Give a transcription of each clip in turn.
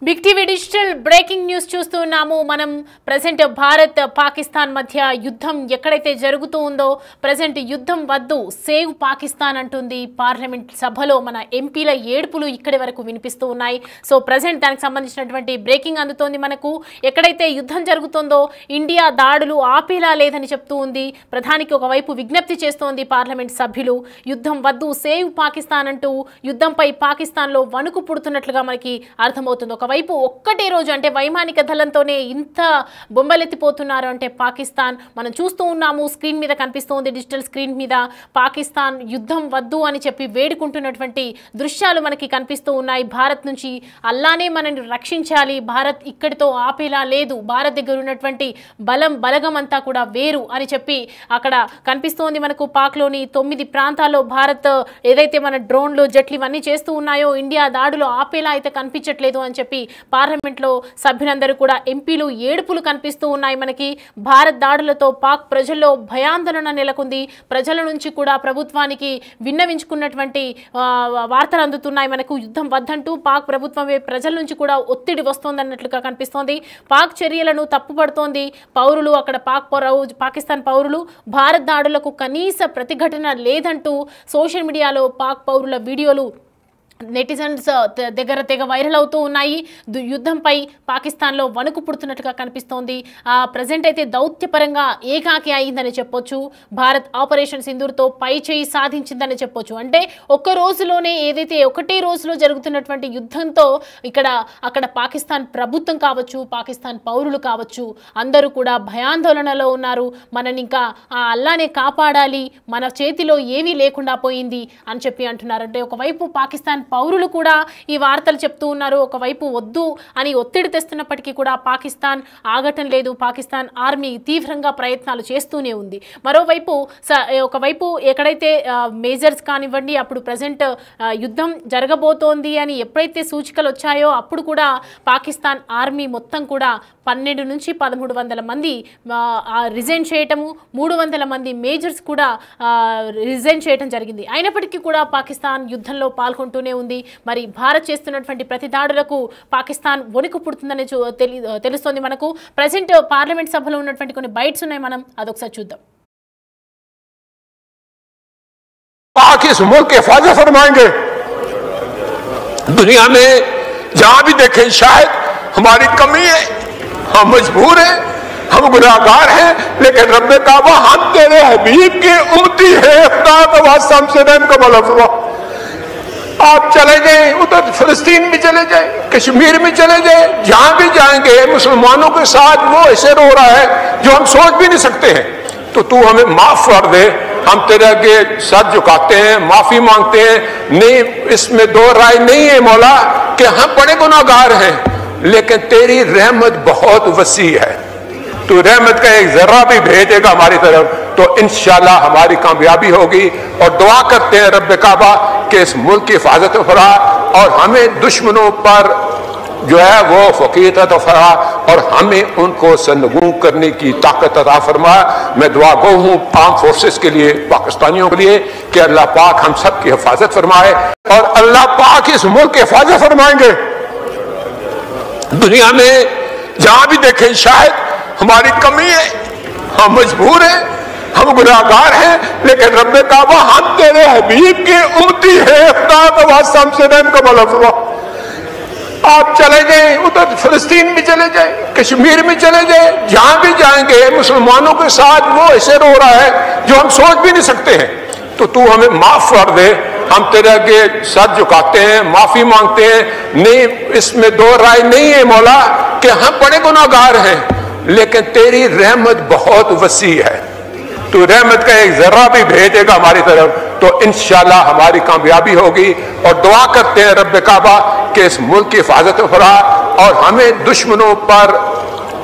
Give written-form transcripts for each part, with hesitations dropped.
Big TV digital breaking news చూస్తున్నాము మనం present Bharat Pakistan మధ్య యుద్ధం ఎక్కడైతే జరుగుతూ ఉందో ప్రెజెంట్ యుద్ధం వద్దు సేవ్ పాకిస్తాన్ అంటుంది పార్లమెంట్ సభలో మన ఎంపీల ఏడుపులు ఇక్కడి వరకు వినిపిస్తూ ఉన్నాయి సో ప్రెజెంట్ దానికి సంబంధించినటువంటి బ్రేకింగ్ అందుతోంది మనకు ఎక్కడైతే యుద్ధం జరుగుతుందో ఇండియా దాడులు ఆపేలా లేదని చెప్తూ ఉంది ప్రధానికి ఒకవైపు విజ్ఞప్తి చేస్తోంది పార్లమెంట్ సభ్యులు యుద్ధం వద్దు సేవ్ పాకిస్తాన్ అంటూ యుద్ధంపై పాకిస్తాన్లో వణుకు పుడుతున్నట్లుగా మనకి అర్థమవుతుంది వైపు ఒక్కటే రోజు అంటే వైమానిక దళంతోనే ఇంత బొమ్మలెత్తిపోతున్నారు అంటే పాకిస్తాన్ మనం చూస్తూ ఉన్నాము స్క్రీన్ మీద కనిపిస్తోంది డిజిటల్ స్క్రీన్ మీద పాకిస్తాన్ యుద్ధం వద్దు అని చెప్పి వేడుకుంటున్నటువంటి దృశ్యాలు మనకి కనిపిస్తూ ఉన్నాయి భారత్ నుంచి అల్లానే మనల్ని రక్షించాలి భారత్ ఇక్కడితో ఆపేలా లేదు భారత్ దగ్గర ఉన్నటువంటి బలగం అంతా కూడా వేరు అని చెప్పి అక్కడ కనిపిస్తోంది మనకు పాక్లోని 9 ప్రాంతాల్లో భారత్ ఏదైతే మన డ్రోన్లు జట్లు ఇవన్నీ చేస్తూ ఉన్నాయో ఇండియా దాడులు ఆపేలా అయితే కనిపించట్లేదు అని చెప్పి పార్లమెంట్లో సభ్యులందరూ కూడా ఎంపీలు ఏడుపులు కనిపిస్తూ ఉన్నాయి మనకి భారత్ దాడులతో పాక్ ప్రజల్లో భయాందోళన నెలకొంది ప్రజల నుంచి కూడా ప్రభుత్వానికి విన్నవించుకున్నటువంటి వార్తలు అందుతున్నాయి మనకు యుద్ధం వద్దంటూ పాక్ ప్రభుత్వమే ప్రజల నుంచి కూడా ఒత్తిడి వస్తోందన్నట్లుగా కనిపిస్తోంది పాక్ చర్యలను తప్పుపడుతోంది పౌరులు అక్కడ పాకిస్తాన్ పౌరులు భారత్ దాడులకు కనీస ప్రతిఘటన లేదంటూ సోషల్ మీడియాలో పాక్ పౌరుల వీడియోలు నెటిజన్స్ దగ్గర తెగ వైరల్ అవుతూ ఉన్నాయి యుద్ధంపై పాకిస్తాన్లో వణుకు పుడుతున్నట్టుగా కనిపిస్తోంది ప్రజెంట్ అయితే దౌత్యపరంగా ఏకాకి అయిందని చెప్పొచ్చు భారత్ ఆపరేషన్ సింధూర్తో పై చేయి సాధించిందని చెప్పొచ్చు అంటే ఒక్క రోజులోనే ఏదైతే ఒకటే రోజులో జరుగుతున్నటువంటి యుద్ధంతో అక్కడ పాకిస్తాన్ ప్రభుత్వం కావచ్చు పాకిస్తాన్ పౌరులు కావచ్చు అందరూ కూడా భయాందోళనలో ఉన్నారు మనని ఇంకా ఆ అల్లానే కాపాడాలి మన చేతిలో ఏమీ లేకుండా పోయింది అని చెప్పి అంటున్నారు అంటే ఒకవైపు పాకిస్తాన్ పౌరులు కూడా ఈ వార్తలు చెప్తూ ఉన్నారు ఒకవైపు వద్దు అని ఒత్తిడి తెస్తున్నప్పటికీ కూడా పాకిస్తాన్ ఆగటం లేదు పాకిస్తాన్ ఆర్మీ తీవ్రంగా ప్రయత్నాలు చేస్తూనే ఉంది మరోవైపు ఒకవైపు ఎక్కడైతే మేజర్స్ కానివ్వండి అప్పుడు ప్రజెంట్ యుద్ధం జరగబోతోంది అని ఎప్పుడైతే సూచికలు వచ్చాయో అప్పుడు కూడా పాకిస్తాన్ ఆర్మీ మొత్తం కూడా 12 నుంచి 1300 మంది రిజైన్ చేయటము 300 మంది మేజర్స్ కూడా రిజైన్ చేయటం జరిగింది అయినప్పటికీ కూడా పాకిస్తాన్ యుద్ధంలో పాల్గొంటూనే ఉంది మరి భారత్ చేస్తున్నటువంటి ప్రతి దాడులకు పాకిస్తాన్ వణుకు పుడుతుందని తెలుస్తోంది మనకు ప్రెజెంట్ పార్లమెంట్ సభలో ఉన్నటువంటి కొన్ని బైట్స్ ఉన్నాయి మనం అదొకసారి చూద్దాం पाक इस मुल्क के हिफाजत फरमाएंगे दुनिया में जहां भी देखें शायद हमारी कमी है हम मजबूर हैं हम गुनाहगार हैं लेकिन रब्बे काबा हम तेरे हबीब के उम्मती हैं खुदा का वास्ता हमसे रहम का भला फरमा आप चले जाएं उधर फिलिस्तीन में चले जाएं कश्मीर में चले जाएं जहां भी जाएंगे मुसलमानों के साथ वो ऐसे रो रहा है जो हम सोच भी नहीं सकते हैं तो तू हमें माफ कर दे हम तेरे आगे सर झुकाते हैं माफी मांगते हैं नहीं इसमें दो राय नहीं है मौला कि हम बड़े गुनाहगार हैं लेकिन तेरी रहमत बहुत वसी है तू रहमत का एक जर्रा भी भेजेगा हमारी तरफ तो इंशाल्लाह हमारी कामयाबी होगी और दुआ करते हैं रब्बे काबा कि इस मुल्क की हिफाजत फरमा और हमें दुश्मनों पर जो है वो फकीर अता फरमा और हमें उनको सरनगू करने की ताकत अता फरमा मैं दुआ गो हूँ आर्म फोर्सेस के लिए पाकिस्तानियों के लिए कि अल्लाह पाक हम सब की हिफाजत फरमाए और अल्लाह पाक इस मुल्क की हिफाजत फरमाएंगे दुनिया में जहां भी देखें शायद हमारी कमी है हम मजबूर हैं हम गुनाहगार हैं लेकिन रब्बे काबा हम तेरे हबीब के उम्मती हैं खुदा का वास्ता हमसे रहम का भला फरमा आप चले जाएं उधर फिलिस्तीन में चले जाएं कश्मीर में चले जाएं जहां भी जाएंगे मुसलमानों के साथ वो ऐसे रो रहा है जो हम सोच भी नहीं सकते हैं तो तू हमें माफ कर दे हम तेरे आगे सर झुकाते हैं माफी मांगते हैं नहीं इसमें दो राय नहीं है मौला कि हम बड़े गुनाहगार हैं लेकिन तेरी रहमत बहुत वसी है तू रहमत का एक जर्रा भी भेजेगा हमारी तरफ तो इंशाल्लाह हमारी कामयाबी होगी और दुआ करते हैं रब्बे काबा कि इस मुल्क की हिफाजत फरमा और हमें दुश्मनों पर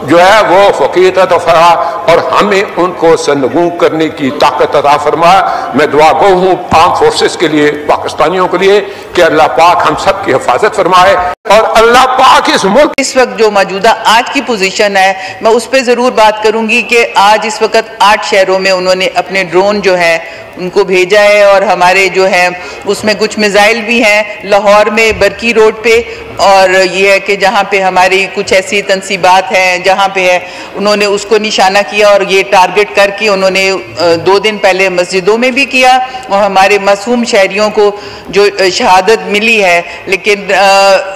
जो है वो फकीर अता फरमा और हमें उनको सरनगू करने की ताकत अता फरमा मैं दुआ गो हूँ आर्म फोर्सेस के लिए पाकिस्तानियों के लिए कि अल्लाह पाक हम सब की हिफाजत फरमाए और अल्लाह पाक इस मुल्क इस वक्त जो मौजूदा आज की पोजीशन है मैं उस पर जरूर बात करूंगी कि आज इस वक्त 8 शहरों में उन्होंने अपने ड्रोन जो है उनको भेजा है और हमारे जो है उसमें कुछ मिसाइल भी हैं लाहौर में बरकी रोड पे और ये है कि जहाँ पे हमारी कुछ ऐसी तनसीबात हैं जहाँ पे है उन्होंने उसको निशाना किया और ये टारगेट करके उन्होंने 2 दिन पहले मस्जिदों में भी किया और हमारे मासूम शहरियों को जो शहादत मिली है। लेकिन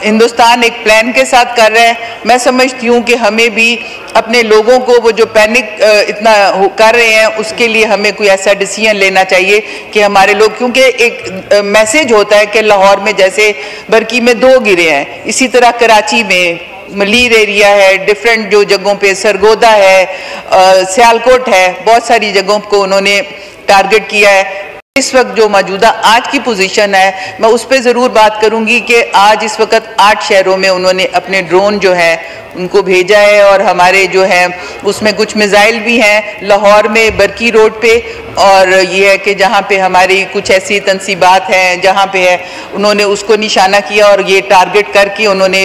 हिंदुस्तान एक प्लान के साथ कर रहा है। मैं समझती हूँ कि हमें भी अपने लोगों को वो जो पैनिक इतना कर रहे हैं उसके लिए हमें कोई ऐसा डिसीजन लेना चाहिए कि हमारे लोग, क्योंकि एक मैसेज होता है कि लाहौर में जैसे बरकी में 2 गिरे हैं, इसी तरह कराची में मलीर एरिया है, डिफरेंट जो जगहों पे सरगोदा है, सियालकोट है, बहुत सारी जगहों को उन्होंने टारगेट किया है। इस वक्त जो मौजूदा आज की पोजीशन है मैं उस पर ज़रूर बात करूंगी कि आज इस वक्त 8 शहरों में उन्होंने अपने ड्रोन जो है उनको भेजा है और हमारे जो है उसमें कुछ मिसाइल भी हैं लाहौर में बरकी रोड पे। और ये है कि जहाँ पे हमारी कुछ ऐसी तनसीबात हैं जहाँ पे है उन्होंने उसको निशाना किया और ये टारगेट करके उन्होंने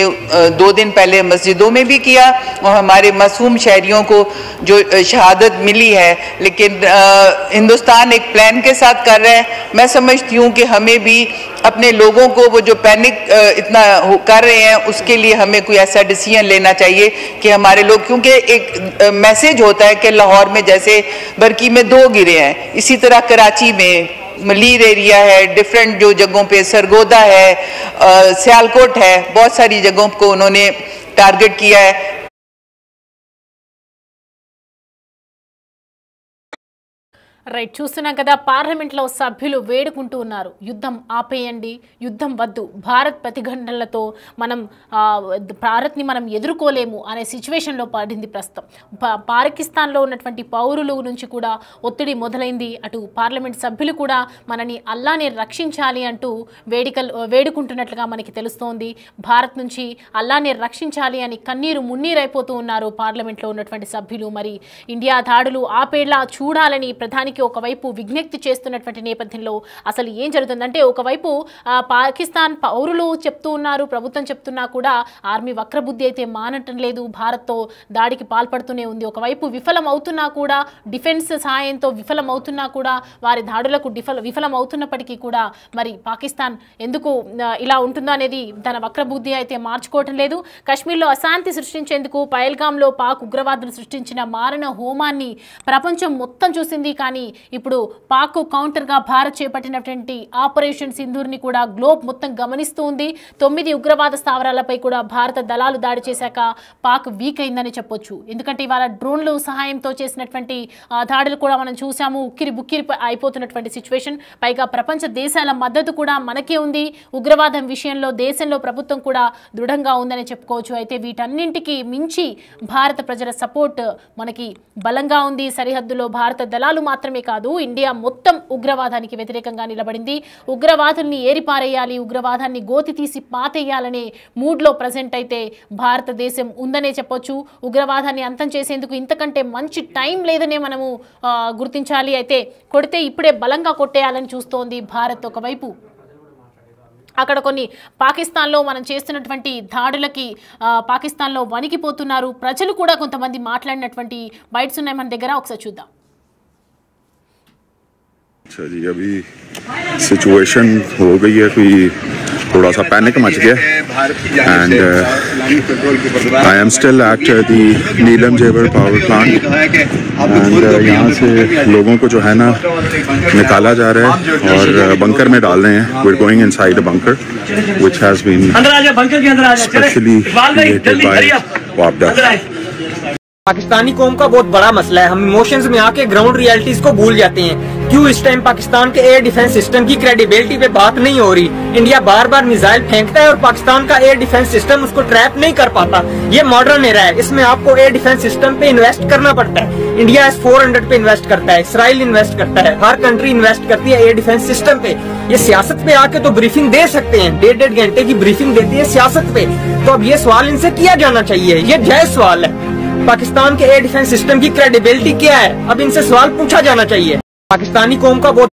2 दिन पहले मस्जिदों में भी किया और हमारे मासूम शहरियों को जो शहादत मिली है। लेकिन हिंदुस्तान एक प्लान के साथ कर रहा है। मैं समझती हूँ कि हमें भी अपने लोगों को वो जो पैनिक इतना कर रहे हैं उसके लिए हमें कोई ऐसा डिसीजन लेना चाहिए कि हमारे लोग, क्योंकि एक मैसेज होता है कि लाहौर में जैसे बरकी में 2 गिरे हैं, इसी तरह कराची में मलीर एरिया है, डिफरेंट जो जगहों पे सरगोदा है, सियालकोट है, बहुत सारी जगहों को उन्होंने टारगेट किया है। రైట్, చూస్తున్నాం కదా పార్లమెంట్లో సభ్యులు వేడుకుంటూ ఉన్నారు, యుద్ధం ఆపేయండి, యుద్ధం వద్దు, భారత్ ప్రతిఘటనలతో భారత్ని మనం ఎదుర్కోలేము అనే సిచ్యువేషన్లో పడింది ప్రస్తుతం. పాకిస్తాన్లో ఉన్నటువంటి పౌరుల నుంచి కూడా ఒత్తిడి మొదలైంది. అటు పార్లమెంట్ సభ్యులు కూడా మనని అల్లానే రక్షించాలి అంటూ వేడుకుంటున్నట్లుగా మనకి తెలుస్తోంది. భారత్ నుంచి అల్లానే రక్షించాలి అని కన్నీరు మున్నీరైపోతూ ఉన్నారు పార్లమెంట్లో ఉన్నటువంటి సభ్యులు. మరి ఇండియా దాడులు ఆపేలా చూడాలని ప్రధాని ఒకవైపు విజ్ఞప్తి చేస్తున్నటువంటి నేపథ్యంలో అసలు ఏం జరుగుతుందంటే, ఒకవైపు పాకిస్తాన్ పౌరులు చెప్తూ ఉన్నారు, ప్రభుత్వం చెప్తున్నా కూడా ఆర్మీ వక్రబుద్ధి అయితే మానటం లేదు, భారత్తో దాడికి పాల్పడుతూనే ఉంది. ఒకవైపు విఫలం అవుతున్నా కూడా, డిఫెన్స్ సహాయంతో విఫలం అవుతున్నా కూడా, వారి దాడులకు విఫలం అవుతున్నప్పటికీ కూడా మరి పాకిస్తాన్ ఎందుకు ఇలా ఉంటుందో అనేది తన వక్రబుద్ధి అయితే మార్చుకోవటం లేదు. కశ్మీర్లో అశాంతి సృష్టించేందుకు పహల్గామ్లో పాక్ ఉగ్రవాదులు సృష్టించిన మారణ హోమాన్ని ప్రపంచం మొత్తం చూసింది. కానీ ఇప్పుడు పాక్ కౌంటర్గా భారత్ చేపట్టినటువంటి ఆపరేషన్ సింధూర్ని కూడా గ్లోబ్ మొత్తం గమనిస్తూ ఉంది. 9 ఉగ్రవాద స్థావరాలపై కూడా భారత దళాలు దాడి చేశాక పాక్ వీక్ అయిందని చెప్పొచ్చు. ఎందుకంటే ఇవాళ డ్రోన్లు సహాయంతో చేసినటువంటి దాడులు కూడా మనం చూసాము. ఉక్కిరి బుక్కిరి అయిపోతున్నటువంటి సిచ్యువేషన్. పైగా ప్రపంచ దేశాల మద్దతు కూడా మనకే ఉంది. ఉగ్రవాదం విషయంలో దేశంలో ప్రభుత్వం కూడా దృఢంగా ఉందని చెప్పుకోవచ్చు. అయితే వీటన్నింటికి మించి భారత ప్రజల సపోర్ట్ మనకి బలంగా ఉంది. సరిహద్దులో భారత దళాలు మాత్రమే కాదు, ఇండియా మొత్తం ఉగ్రవాదానికి వ్యతిరేకంగా నిలబడింది. ఉగ్రవాదుల్ని ఏరిపారేయాలి, ఉగ్రవాదాన్ని గోతి తీసి పాతేయాలనే మూడ్లో ప్రజెంట్ అయితే భారతదేశం ఉందనే చెప్పొచ్చు. ఉగ్రవాదాన్ని అంతం చేసేందుకు ఇంతకంటే మంచి టైం లేదనే మనము గుర్తించాలి. అయితే కొడితే ఇప్పుడే బలంగా కొట్టేయాలని చూస్తోంది భారత్. ఒకవైపు అక్కడ కొన్ని పాకిస్తాన్లో మనం చేస్తున్నటువంటి దాడులకి పాకిస్తాన్లో వణికిపోతున్నారు ప్రజలు కూడా. కొంతమంది మాట్లాడినటువంటి బైట్స్ ఉన్నాయి మన దగ్గర, ఒకసారి చూద్దాం. अच्छा जी, अभी सिचुएशन हो गई है, कोई थोड़ा सा पैनिक मच गया and I am still at the Neelum Jhelum power plant and यहाँ से लोगों को जो है ना निकाला जा रहा है और बंकर में डाल रहे हैं. We are going inside a bunker which has been specially created by वापडा. पाकिस्तानी कौम का बहुत बड़ा मसला है. हम इमोशंस में आके ग्राउंड रियलिटीज को भूल जाते हैं. क्यों इस टाइम पाकिस्तान के एयर डिफेंस सिस्टम की क्रेडिबिलिटी पे बात नहीं हो रही. इंडिया बार बार मिसाइल फेंकता है और पाकिस्तान का एयर डिफेंस सिस्टम उसको ट्रैप नहीं कर पाता. ये मॉडर्न एरा है, इसमें आपको एयर डिफेंस सिस्टम पे इन्वेस्ट करना पड़ता है. इंडिया S-400 पे इन्वेस्ट करता है, इसराइल इन्वेस्ट करता है, हर कंट्री इन्वेस्ट करती है एयर डिफेंस सिस्टम पे. ये सियासत पे आके तो ब्रीफिंग दे सकते हैं, 1.5 घंटे की ब्रीफिंग देती है सियासत पे. तो अब ये सवाल इनसे किया जाना चाहिए, ये जायज सवाल है. पाकिस्तान के एयर डिफेंस सिस्टम की क्रेडिबिलिटी क्या है, अब इनसे सवाल पूछा जाना चाहिए. पाकिस्तानी कौम का बहुत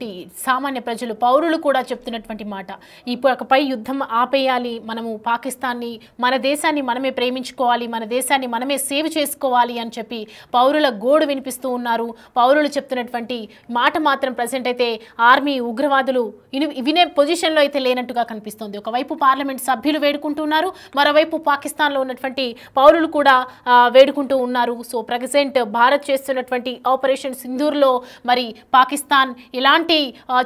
ఉన్నటువంటి సామాన్య ప్రజలు పౌరులు కూడా చెప్తున్నటువంటి మాట. ఇప్పటిపై యుద్ధం ఆపేయాలి, మనము పాకిస్తాన్ని, మన దేశాన్ని మనమే ప్రేమించుకోవాలి, మన దేశాన్ని మనమే సేవ్ చేసుకోవాలి అని చెప్పి పౌరుల గోడు వినిపిస్తూ ఉన్నారు. పౌరులు చెప్తున్నటువంటి మాట మాత్రం ప్రజెంట్ అయితే ఆర్మీ ఉగ్రవాదులు వినే పొజిషన్లో అయితే లేనట్టుగా కనిపిస్తోంది. ఒకవైపు పార్లమెంట్ సభ్యులు వేడుకుంటున్నారు, మరోవైపు పాకిస్తాన్లో ఉన్నటువంటి పౌరులు కూడా వేడుకుంటూ ఉన్నారు. సో ప్రజెంట్ భారత్ చేస్తున్నటువంటి ఆపరేషన్ సింధూర్లో మరి పాకిస్తాన్ ఎలాంటి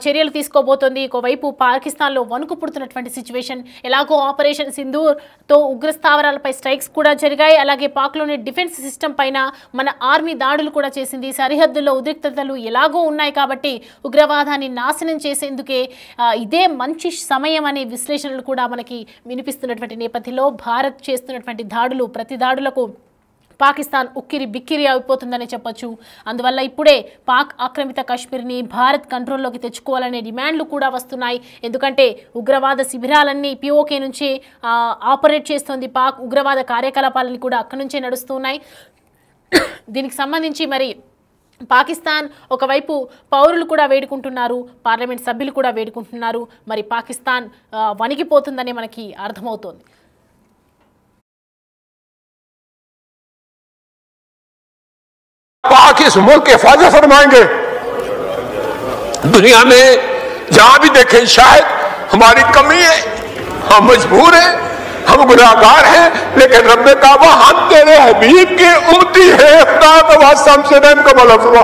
చర్యలు తీసుకోబోతోంది? ఒకవైపు పాకిస్తాన్లో వణుకు పుడుతున్నటువంటి సిచ్యువేషన్. ఎలాగో ఆపరేషన్ సింధూర్తో ఉగ్ర స్థావరాలపై స్ట్రైక్స్ కూడా జరిగాయి. అలాగే పాక్లోని డిఫెన్స్ సిస్టమ్ పైన మన ఆర్మీ దాడులు కూడా చేసింది. సరిహద్దుల్లో ఉద్రిక్తతలు ఎలాగో ఉన్నాయి కాబట్టి ఉగ్రవాదాన్ని నాశనం చేసేందుకే ఇదే మంచి సమయం అనే విశ్లేషణలు కూడా మనకి వినిపిస్తున్నటువంటి నేపథ్యంలో భారత్ చేస్తున్నటువంటి దాడులు, ప్రతి దాడులకు పాకిస్తాన్ ఉక్కిరి బిక్కిరి అయిపోతుందని చెప్పొచ్చు. అందువల్ల ఇప్పుడే పాక్ ఆక్రమిత కాశ్మీర్ని భారత్ కంట్రోల్లోకి తెచ్చుకోవాలనే డిమాండ్లు కూడా వస్తున్నాయి. ఎందుకంటే ఉగ్రవాద శిబిరాలన్నీ పిఓకే నుంచి ఆపరేట్ చేస్తుంది. పాక్ ఉగ్రవాద కార్యకలాపాలన్నీ కూడా అక్కడి నుంచే నడుస్తున్నాయి. దీనికి సంబంధించి మరి పాకిస్తాన్ ఒకవైపు పౌరులు కూడా వేడుకుంటున్నారు, పార్లమెంట్ సభ్యులు కూడా వేడుకుంటున్నారు. మరి పాకిస్తాన్ వణికిపోతుందని మనకి అర్థమవుతోంది. पाक इस मुल्क की हिफाजत फरमाएंगे। दुनिया में जहां भी देखें शायद हमारी कमी है, हम मजबूर हैं, हम गुनाहगार हैं, लेकिन रब काबा हम तेरे हबीब के उम्मती हैं, खुदा का वास्ता हमसे रहम का भला फरमा।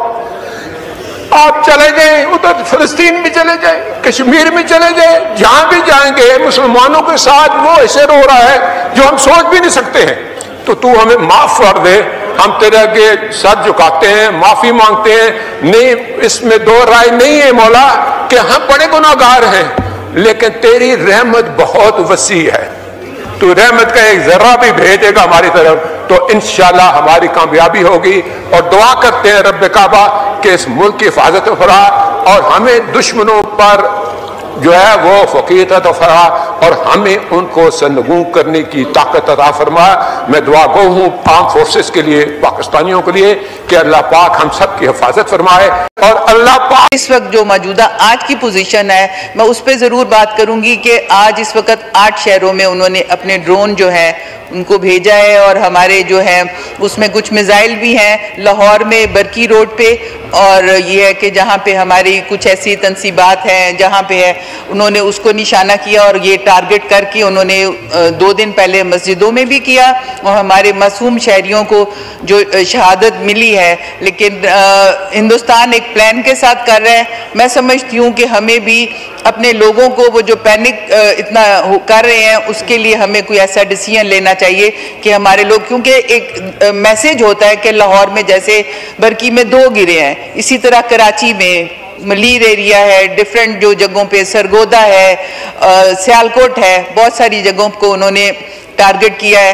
आप चले जाएं, उधर फिलिस्तीन भी चले जाएं, कश्मीर में चले जाएं, जहां भी जाएंगे मुसलमानों के साथ वो ऐसे रो रहा है जो हम सोच भी नहीं सकते हैं। तो तू हमें माफ कर दे, हम तेरे आगे सर झुकाते हैं, माफी मांगते हैं। नहीं, इसमें दो राय नहीं है मौला कि हम बड़े गुनाहगार हैं, लेकिन तेरी रहमत बहुत वसी है। तू रहमत का एक जर्रा भी भेजेगा हमारी तरफ तो इंशाल्लाह हमारी कामयाबी होगी। और दुआ करते हैं रब काबा कि इस मुल्क की हिफाजत फरमा और हमें दुश्मनों पर जो है वो फकीर अता फरमा और हमें उनको सरनगू करने की ताकत अता फरमा। मैं दुआ गो हूँ आर्म फोर्सेस के लिए, पाकिस्तानियों के लिए कि अल्लाह पाक हम सब की हिफाजत फरमाए। और अल्लाह पाक इस वक्त जो मौजूदा आज की पोजीशन है मैं उस पर ज़रूर बात करूंगी कि आज इस वक्त 8 शहरों में उन्होंने अपने ड्रोन जो है उनको भेजा है और हमारे जो है उसमें कुछ मिसाइल भी हैं लाहौर में बरकी रोड पे। और ये है कि जहाँ पे हमारी कुछ ऐसी तनसीबात हैं जहाँ पे है उन्होंने उसको निशाना किया और ये टारगेट करके उन्होंने 2 दिन पहले मस्जिदों में भी किया और हमारे मासूम शहरियों को जो शहादत मिली है। लेकिन हिंदुस्तान एक प्लान के साथ कर रहा है। मैं समझती हूँ कि हमें भी अपने लोगों को वो जो पैनिक इतना कर रहे हैं उसके लिए हमें कोई ऐसा डिसीजन लेना चाहिए कि हमारे लोग, क्योंकि एक मैसेज होता है कि लाहौर में जैसे बरकी में 2 गिरे हैं, इसी तरह कराची में मलीर एरिया है, डिफरेंट जो जगहों पे सरगोदा है, सियालकोट है, बहुत सारी जगहों को उन्होंने टारगेट किया है।